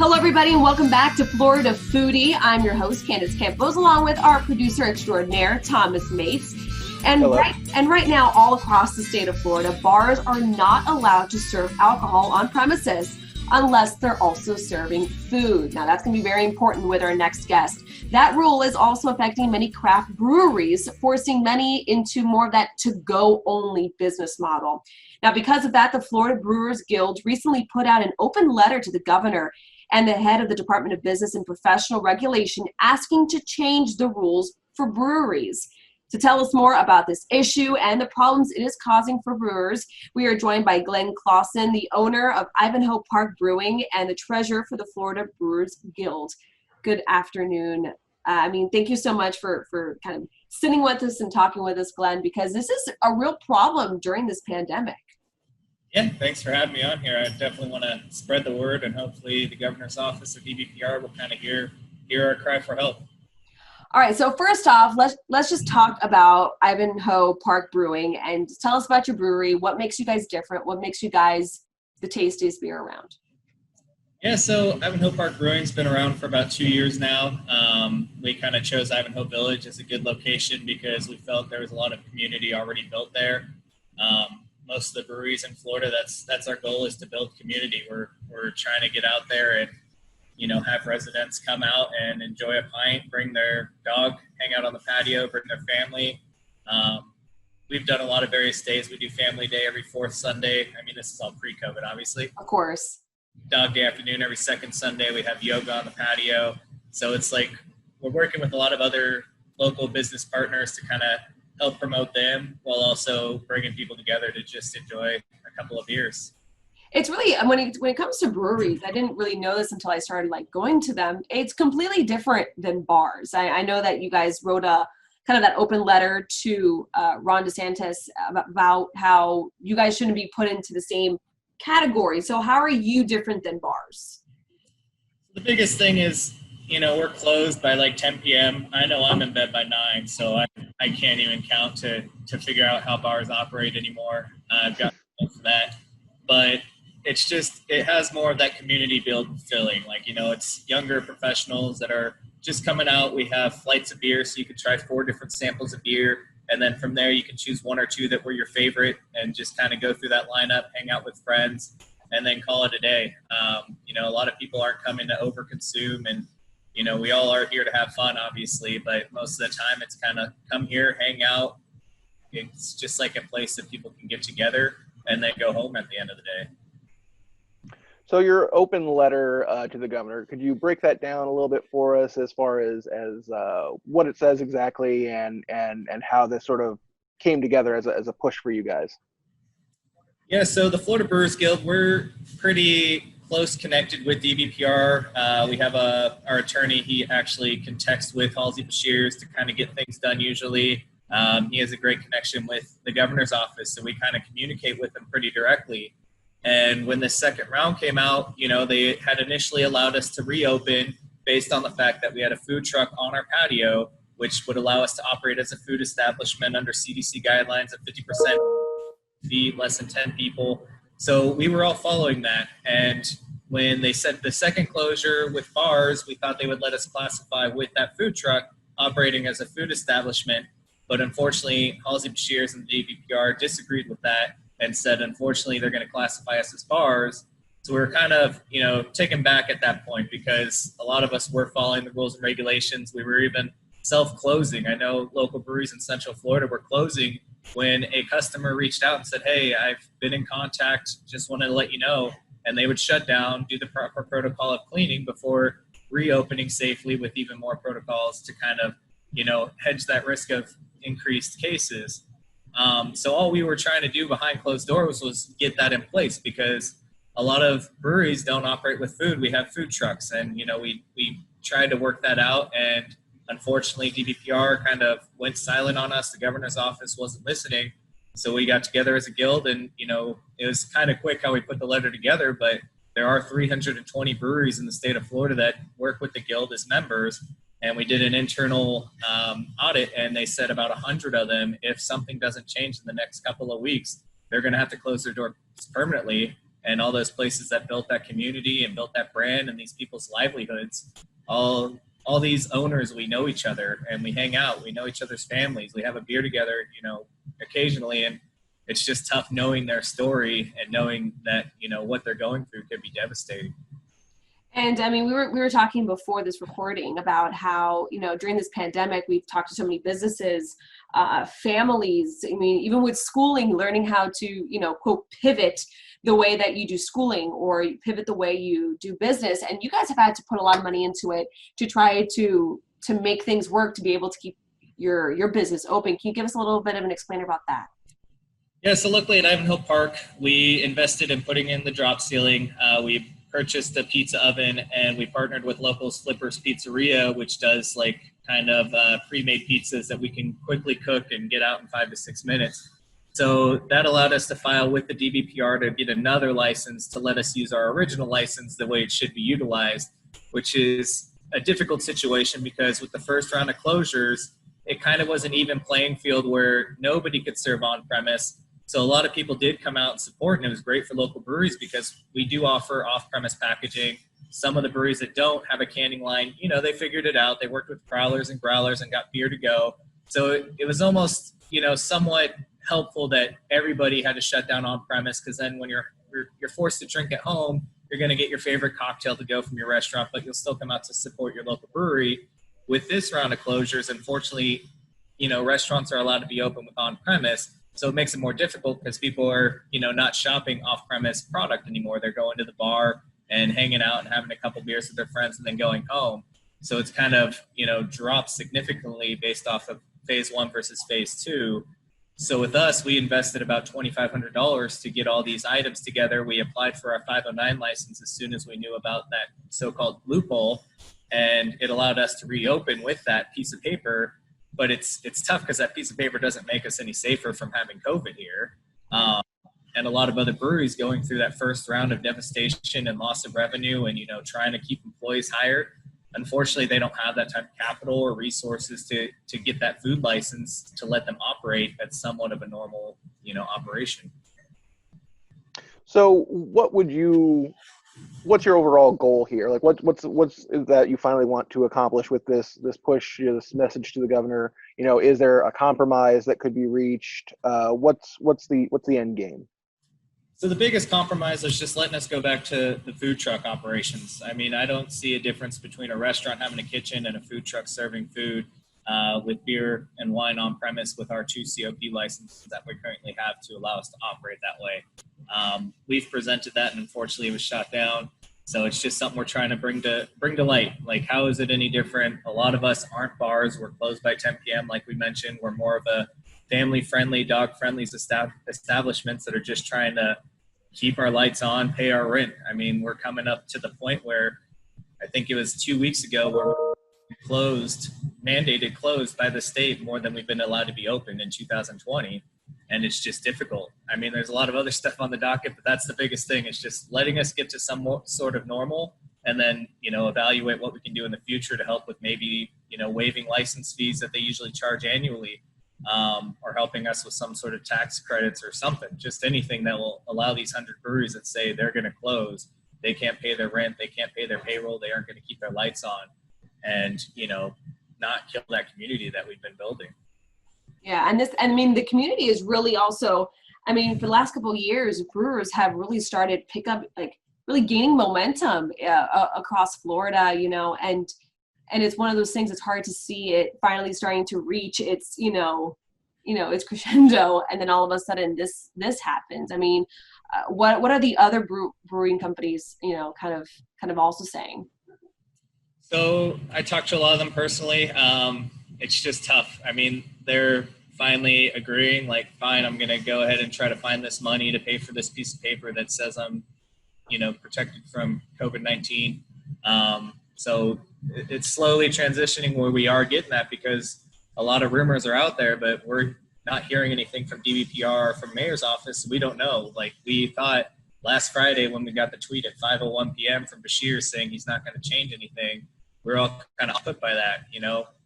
Hello, everybody, and welcome back to Florida Foodie. I'm your host, Candace Campos, along with our producer extraordinaire, Thomas Mates. And right now, all across the state of Florida, bars are not allowed to serve alcohol on premises unless they're also serving food. Now, that's going to be very important with our next guest. That rule is also affecting many craft breweries, forcing many into more of that to-go only business model. Now, because of that, the Florida Brewers Guild recently put out an open letter to the governor and the head of the Department of Business and Professional Regulation asking to change the rules for breweries. To tell us more about this issue and the problems it is causing for brewers, we are joined by Glenn Clausen, the owner of Ivanhoe Park Brewing and the treasurer for the Florida Brewers Guild. Good afternoon. Thank you so much for kind of sitting with us and talking with us, Glenn, because this is a real problem during this pandemic. Yeah, thanks for having me on here. I definitely want to spread the word, and hopefully the governor's office of DBPR will kind of hear our cry for help. All right, so first off, let's just talk about Ivanhoe Park Brewing and tell us about your brewery. What makes you guys different? What makes you guys the tastiest beer around? Yeah, so Ivanhoe Park Brewing's been around for about 2 years now. We kind of chose Ivanhoe Village as a good location because we felt there was a lot of community already built there. Most of the breweries in Florida, that's our goal, is to build community. We're trying to get out there and have residents come out and enjoy a pint, bring their dog, hang out on the patio, bring their family. We've done a lot of various days. We do family day every fourth Sunday. This is all pre-COVID, obviously. Of course. Dog day afternoon every second Sunday. We have yoga on the patio. So it's like we're working with a lot of other local business partners to kind of help promote them while also bringing people together to just enjoy a couple of beers. It's really, when it comes to breweries, I didn't really know this until I started going to them. It's completely different than bars. I know that you guys wrote a kind of that open letter to Ron DeSantis about how you guys shouldn't be put into the same category. So how are you different than bars? The biggest thing is, we're closed by 10 p.m. I know I'm in bed by 9, so I can't even count to figure out how bars operate anymore. I've got for that. But it's just, it has more of that community build feeling. It's younger professionals that are just coming out. We have flights of beer, so you can try 4 different samples of beer. And then from there, you can choose 1 or 2 that were your favorite and just kind of go through that lineup, hang out with friends, and then call it a day. A lot of people aren't coming to overconsume, and, we all are here to have fun, obviously, but most of the time it's kind of come here, hang out. It's just like a place that people can get together and then go home at the end of the day. So your open letter to the governor, could you break that down a little bit for us as far as what it says exactly and how this sort of came together as a push for you guys? Yeah, so the Florida Brewers Guild, we're pretty close connected with DBPR. We have our attorney. He actually can text with Halsey Bashirs to kind of get things done usually. He has a great connection with the governor's office, so we kind of communicate with him pretty directly. And when the second round came out, they had initially allowed us to reopen based on the fact that we had a food truck on our patio, which would allow us to operate as a food establishment under CDC guidelines of 50% feet, less than 10 people. So we were all following that. And when they said the second closure with bars, we thought they would let us classify with that food truck operating as a food establishment. But unfortunately, Halsey Bashirs and the DBPR disagreed with that and said, unfortunately, they're going to classify us as bars. So we were kind of, taken back at that point because a lot of us were following the rules and regulations. We were even self-closing. I know local breweries in Central Florida were closing when a customer reached out and said, hey, I've been in contact, just wanted to let you know. And they would shut down, do the proper protocol of cleaning before reopening safely with even more protocols to kind of, hedge that risk of increased cases. So all we were trying to do behind closed doors was get that in place because a lot of breweries don't operate with food. We have food trucks and, we tried to work that out. And unfortunately, DBPR kind of went silent on us. The governor's office wasn't listening. So we got together as a guild and, it was kind of quick how we put the letter together, but there are 320 breweries in the state of Florida that work with the guild as members. And we did an internal audit, and they said about 100 of them, if something doesn't change in the next couple of weeks, they're going to have to close their doors permanently. and all those places that built that community and built that brand and these people's livelihoods. All these owners, we know each other and we hang out. We know each other's families. We have a beer together, occasionally, and it's just tough knowing their story and knowing that, what they're going through could be devastating. And I mean, we were talking before this recording about how, during this pandemic, we've talked to so many businesses, families. I mean, even with schooling, learning how to, quote, pivot the way that you do schooling or pivot the way you do business. And you guys have had to put a lot of money into it to try to make things work, to be able to keep your business open. Can you give us a little bit of an explainer about that? Yeah, so luckily at Ivanhoe Park, we invested in putting in the drop ceiling. We purchased a pizza oven, and we partnered with Locals Flippers Pizzeria, which does pre-made pizzas that we can quickly cook and get out in 5 to 6 minutes. So that allowed us to file with the DBPR to get another license to let us use our original license the way it should be utilized, which is a difficult situation because with the first round of closures, it kind of was an even playing field where nobody could serve on premise. So a lot of people did come out and support, and it was great for local breweries because we do offer off-premise packaging. Some of the breweries that don't have a canning line, they figured it out. They worked with growlers and got beer to go. So it was almost, somewhat helpful that everybody had to shut down on-premise, because then when you're forced to drink at home, you're going to get your favorite cocktail to go from your restaurant, but you'll still come out to support your local brewery. With this round of closures, unfortunately, restaurants are allowed to be open with on-premise. So it makes it more difficult because people are, not shopping off-premise product anymore. They're going to the bar and hanging out and having a couple beers with their friends and then going home. So it's kind of, dropped significantly based off of phase 1 versus phase 2. So with us, we invested about $2,500 to get all these items together. We applied for our 509 license as soon as we knew about that so-called loophole, and it allowed us to reopen with that piece of paper. But it's tough because that piece of paper doesn't make us any safer from having COVID here. And a lot of other breweries going through that first round of devastation and loss of revenue and, trying to keep employees hired. Unfortunately, they don't have that type of capital or resources to get that food license to let them operate at somewhat of a normal, operation. So what's your overall goal here? Like what's that you finally want to accomplish with this push, this message to the governor? Is there a compromise that could be reached? What's the end game? So the biggest compromise is just letting us go back to the food truck operations. I mean, I don't see a difference between a restaurant having a kitchen and a food truck serving food with beer and wine on premise with our 2 COP licenses that we currently have to allow us to operate that way. We've presented that, and unfortunately it was shot down. So it's just something we're trying to bring to light. Like, how is it any different? A lot of us aren't bars. We're closed by 10 p.m. Like we mentioned, we're more of a family-friendly, dog-friendly establishments that are just trying to keep our lights on, pay our rent. I mean, we're coming up to the point where I think it was 2 weeks ago where we're mandated closed by the state more than we've been allowed to be open in 2020. And it's just difficult. I mean, there's a lot of other stuff on the docket, but that's the biggest thing. It's just letting us get to some sort of normal and then, evaluate what we can do in the future to help with maybe, waiving license fees that they usually charge annually, or helping us with some sort of tax credits or something, just anything that will allow these 100 breweries that say they're going to close. They can't pay their rent. They can't pay their payroll. They aren't going to keep their lights on and, not kill that community that we've been building. Yeah. And the community is really also, for the last couple of years, brewers have really started really gaining momentum across Florida, and it's one of those things, it's hard to see it finally starting to reach its, its crescendo. And then all of a sudden this happens. I mean, what are the other brewing companies, kind of also saying? So I talked to a lot of them personally. It's just tough. I mean, they're finally agreeing, like, fine, I'm going to go ahead and try to find this money to pay for this piece of paper that says I'm, protected from COVID-19. So it's slowly transitioning where we are getting that, because a lot of rumors are out there, but we're not hearing anything from DBPR or from mayor's office. We don't know. Like, we thought last Friday when we got the tweet at 5:01 p.m. from Bashir saying he's not going to change anything, we're all kind of put by that.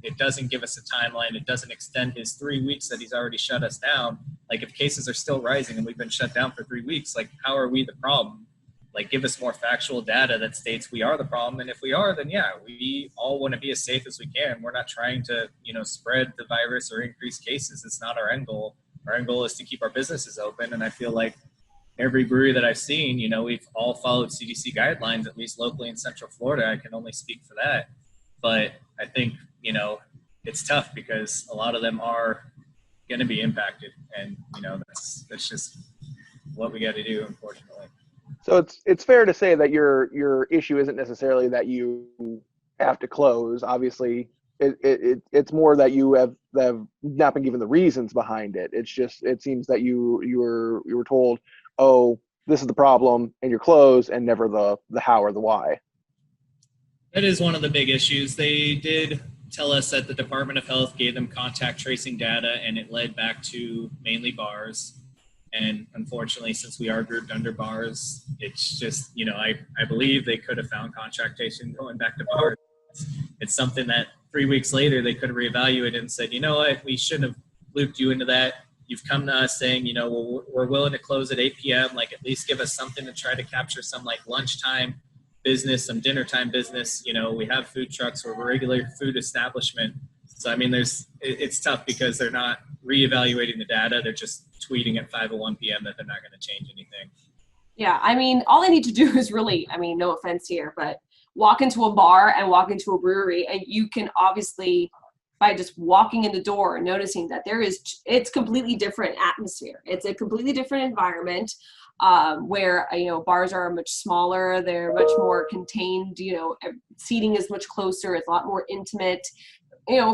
It doesn't give us a timeline. It doesn't extend his 3 weeks that he's already shut us down. Like, if cases are still rising and we've been shut down for 3 weeks, like, how are we the problem? like give us more factual data that states we are the problem. And if we are, then yeah, we all want to be as safe as we can. We're not trying to, spread the virus or increase cases. It's not our end goal. Our end goal is to keep our businesses open. And I feel like every brewery that I've seen, we've all followed CDC guidelines, at least locally in Central Florida. I can only speak for that. But I think, it's tough because a lot of them are going to be impacted. And, that's just what we got to do, unfortunately. So it's fair to say that your issue isn't necessarily that you have to close. Obviously, it's more that you have not been given the reasons behind it. It's just, it seems that you were told, oh, this is the problem, and you're closed, and never the how or the why. That is one of the big issues. They did tell us that the Department of Health gave them contact tracing data, and it led back to mainly bars. And unfortunately, since we are grouped under bars, it's just, I believe they could have found contact tracing going back to bars. It's something that 3 weeks later they could have reevaluated and said, you know what, we shouldn't have looped you into that. You've come to us saying, well, we're willing to close at 8 p.m. Like, at least give us something to try to capture some like lunchtime business, some dinner time business. We have food trucks, we're a regular food establishment. So, I mean, it's tough because they're not reevaluating the data. They're just tweeting at 5:01 p.m. that they're not going to change anything. Yeah, I mean, all they need to do is really, I mean, no offense here, but walk into a bar and walk into a brewery, and you can obviously, by just walking in the door and noticing that it's completely different atmosphere. It's a completely different environment, where, bars are much smaller. They're much more contained, seating is much closer. It's a lot more intimate,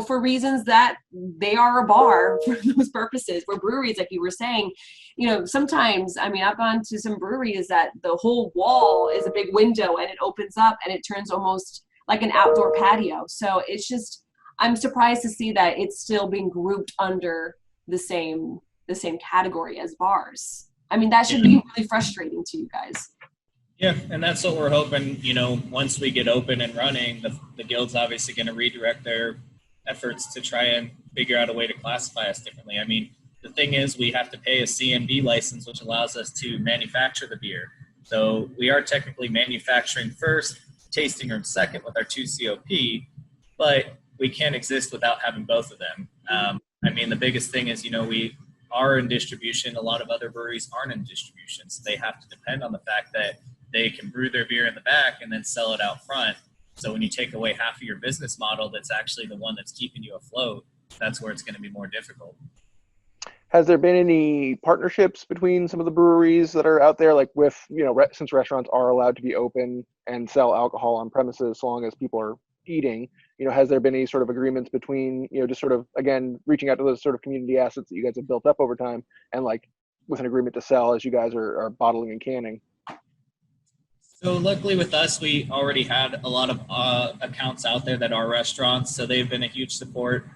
for reasons that they are a bar for those purposes. Where breweries, like you were saying, sometimes, I mean, I've gone to some breweries that the whole wall is a big window and it opens up and it turns almost like an outdoor patio. So it's just, I'm surprised to see that it's still being grouped under the same category as bars. I mean, that should be really frustrating to you guys. Yeah, and that's what we're hoping, once we get open and running, the guild's obviously going to redirect their efforts to try and figure out a way to classify us differently. I mean, the thing is, we have to pay a CMB license, which allows us to manufacture the beer. So we are technically manufacturing first, tasting room second with our 2 COP, but we can't exist without having both of them. I mean, the biggest thing is, we are in distribution. A lot of other breweries aren't in distribution, so they have to depend on the fact that they can brew their beer in the back and then sell it out front. So when you take away half of your business model, that's actually the one that's keeping you afloat, that's where it's going to be more difficult. Has there been any partnerships between some of the breweries that are out there, like with, since restaurants are allowed to be open and sell alcohol on premises so long as people are eating, has there been any sort of agreements between, just sort of, again, reaching out to those sort of community assets that you guys have built up over time, and like with an agreement to sell as you guys are bottling and canning? So luckily with us, we already had a lot of accounts out there that are restaurants. So they've been a huge support,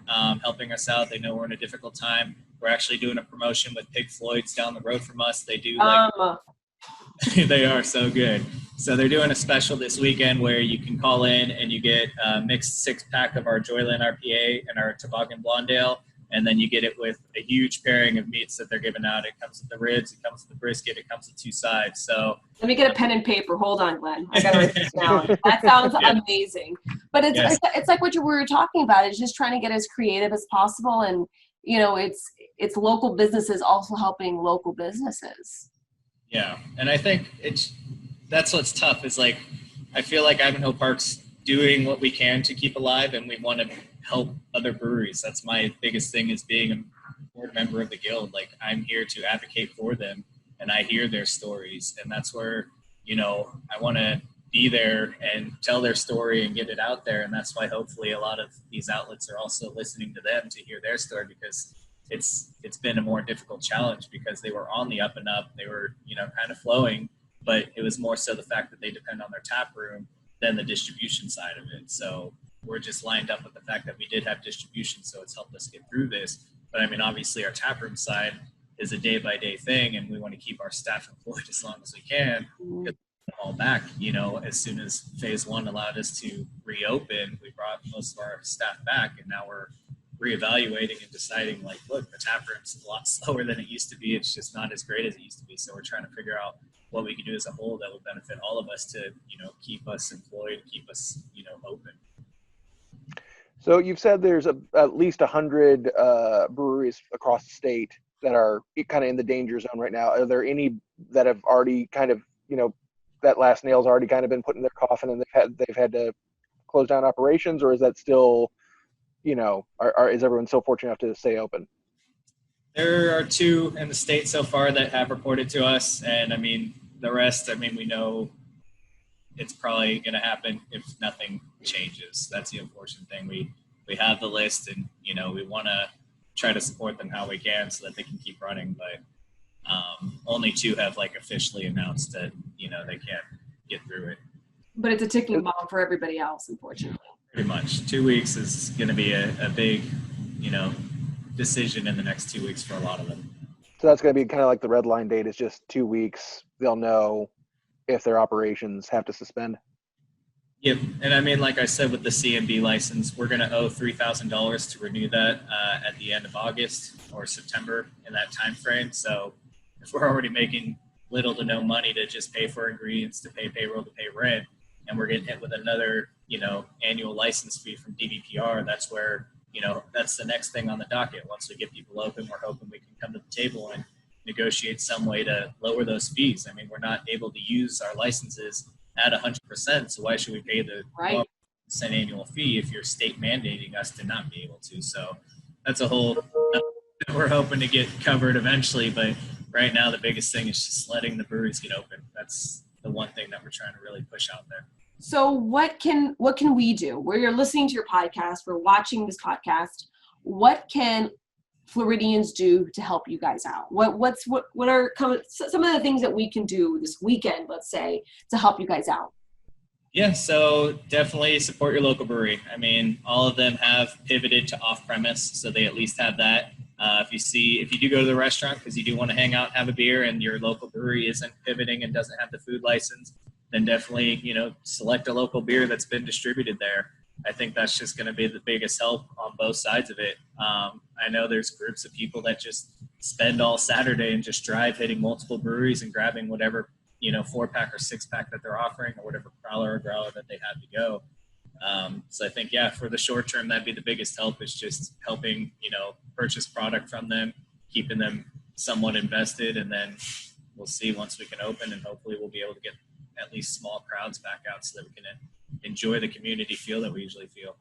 helping us out. They know we're in a difficult time. We're actually doing a promotion with Pig Floyd's down the road from us. They do they are so good. So they're doing a special this weekend where you can call in and you get a mixed 6-pack of our Joyland RPA and our Toboggan Blonde Ale. And then you get it with a huge pairing of meats that they're giving out. It comes with the ribs, it comes with the brisket, it comes with 2 sides. So let me get a pen and paper. Hold on, Glenn. I gotta write this down. That sounds amazing. But it's like what we were talking about. It's just trying to get as creative as possible, and it's local businesses also helping local businesses. Yeah, and I think that's what's tough is, like, I feel like Ivanhoe Park's doing what we can to keep alive, and we want to help other breweries. That's my biggest thing, is being a board member of the guild. Like, I'm here to advocate for them, and I hear their stories, and that's where, I want to be there and tell their story and get it out there. And that's why hopefully a lot of these outlets are also listening to them to hear their story, because it's been a more difficult challenge, because they were on the up and up. They were, kind of flowing, but it was more so the fact that they depend on their tap room than the distribution side of it. So we're just lined up with the fact that we did have distribution, so it's helped us get through this. But I mean, obviously our taproom side is a day-by-day thing, and we want to keep our staff employed as long as we can. Get all back, as soon as phase 1 allowed us to reopen, we brought most of our staff back, and now we're reevaluating and deciding, like, look, the tap room's a lot slower than it used to be. It's just not as great as it used to be. So we're trying to figure out what we can do as a whole that will benefit all of us to, keep us employed, keep us, open. So you've said there's at least 100 breweries across the state that are kind of in the danger zone right now. Are there any that have already kind of, that last nail's already kind of been put in their coffin and they've had to close down operations, or is that still, is everyone still fortunate enough to stay open? There are 2 in the state so far that have reported to us, and I mean the rest. I mean, we know it's probably going to happen if nothing changes. That's the unfortunate thing. We have the list, and we want to try to support them how we can so that they can keep running. But only 2 have like officially announced that they can't get through it. But it's a ticking bomb for everybody else, unfortunately. Pretty much. 2 weeks is going to be a big, decision in the next 2 weeks for a lot of them. So that's going to be kind of like the red line date is just 2 weeks. They'll know if their operations have to suspend. Yep. And I mean, like I said, with the CMB license, we're going to owe $3,000 to renew that at the end of August or September in that time frame. So if we're already making little to no money to just pay for ingredients, to pay payroll, to pay rent, and we're getting hit with another, annual license fee from DBPR, that's where, that's the next thing on the docket. Once we get people open, we're hoping we can come to the table and negotiate some way to lower those fees. I mean, we're not able to use our licenses at 100%, so why should we pay the 12% annual fee if you're state mandating us to not be able to? So that's a whole we're hoping to get covered eventually, but right now the biggest thing is just letting the breweries get open. That's the one thing that we're trying to really push out there. So what can we do? Where you're listening to your podcast, we're watching this podcast, what can Floridians do to help you guys out? What are some of the things that we can do this weekend, let's say, to help you guys out? Yeah, so definitely support your local brewery. I mean, all of them have pivoted to off-premise, so they at least have that. If you do go to the restaurant because you do want to hang out and have a beer and your local brewery isn't pivoting and doesn't have the food license, then definitely, select a local beer that's been distributed there. I think that's just going to be the biggest help on both sides of it. I know there's groups of people that just spend all Saturday and just drive hitting multiple breweries and grabbing whatever, 4-pack or 6-pack that they're offering or whatever growler or growler that they have to go. So I think, for the short term, that'd be the biggest help is just helping, purchase product from them, keeping them somewhat invested. And then we'll see once we can open, and hopefully we'll be able to get at least small crowds back out so that we can enjoy the community feel that we usually feel.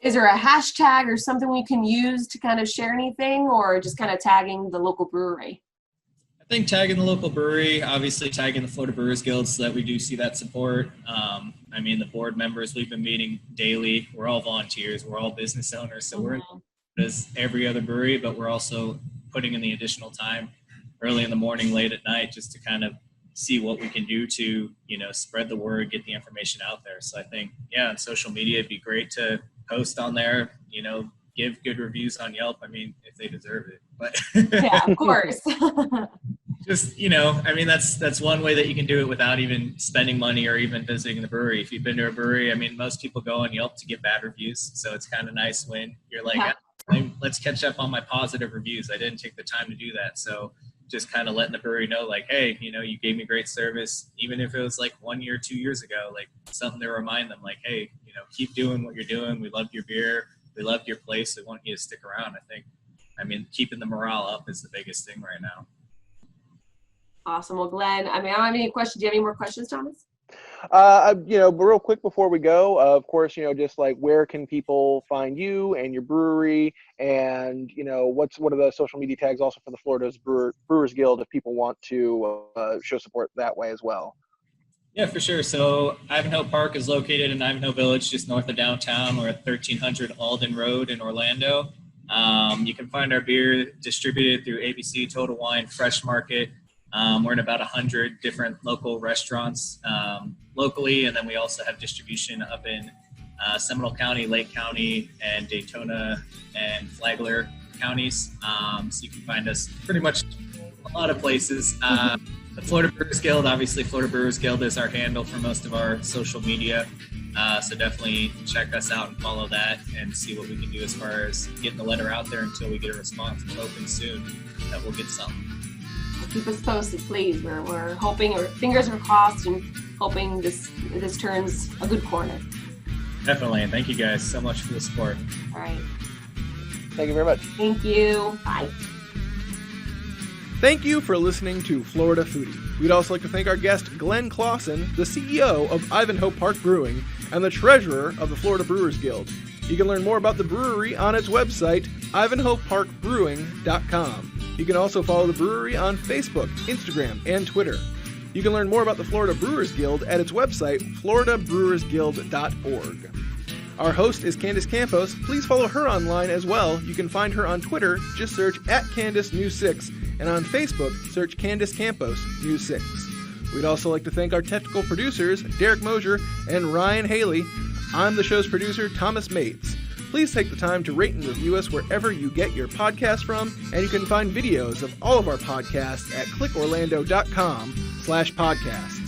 Is there a hashtag or something we can use to kind of share anything, or just kind of tagging the local brewery? I think tagging the local brewery, obviously tagging the Florida Brewers Guild so that we do see that support. I mean, the board members, we've been meeting daily. We're all volunteers. We're all business owners. So we're as every other brewery, but we're also putting in the additional time early in the morning, late at night, just to kind of see what we can do to, spread the word, get the information out there. So I think, on social media, it'd be great to post on there, give good reviews on Yelp. I mean, if they deserve it, but yeah, of course. Just, that's one way that you can do it without even spending money or even visiting the brewery. If you've been to a brewery, I mean, most people go on Yelp to get bad reviews. So it's kind of nice when you're like, let's catch up on my positive reviews. I didn't take the time to do that. So just kind of letting the brewery know, like, hey, you gave me great service, even if it was like 1 year, 2 years ago, like something to remind them, like, hey, keep doing what you're doing. We loved your beer. We loved your place. We want you to stick around. Keeping the morale up is the biggest thing right now. Awesome. Well, Glenn, I don't have any questions. Do you have any more questions, Thomas? Real quick before we go, of course, just like where can people find you and your brewery, and what are the social media tags also for the Florida's Brewers Guild if people want to show support that way as well? Yeah, for sure. So Ivanhoe Park is located in Ivanhoe Village, just north of downtown. We're at 1300 Alden Road in Orlando. You can find our beer distributed through ABC, Total Wine, Fresh Market. We're in about 100 different local restaurants locally, and then we also have distribution up in Seminole County, Lake County, and Daytona and Flagler counties. So you can find us pretty much a lot of places. The Florida Brewers Guild, obviously Florida Brewers Guild is our handle for most of our social media. So definitely check us out and follow that and see what we can do as far as getting the letter out there until we get a response. I'm hoping soon that we'll get some. Keep us posted, please. We're hoping, or fingers are crossed, and hoping this turns a good corner. Definitely. And thank you guys so much for the support. All right. Thank you very much. Thank you. Bye. Thank you for listening to Florida Foodie. We'd also like to thank our guest, Glenn Clausen, the CEO of Ivanhoe Park Brewing and the treasurer of the Florida Brewers Guild. You can learn more about the brewery on its website, ivanhoeparkbrewing.com. You can also follow the brewery on Facebook, Instagram, and Twitter. You can learn more about the Florida Brewers Guild at its website, floridabrewersguild.org. Our host is Candace Campos. Please follow her online as well. You can find her on Twitter, just search @CandaceNews6, and on Facebook, search Candace Campos News 6. We'd also like to thank our technical producers, Derek Mosier and Ryan Haley. I'm the show's producer, Thomas Mates. Please take the time to rate and review us wherever you get your podcast from, and you can find videos of all of our podcasts at clickorlando.com/podcast.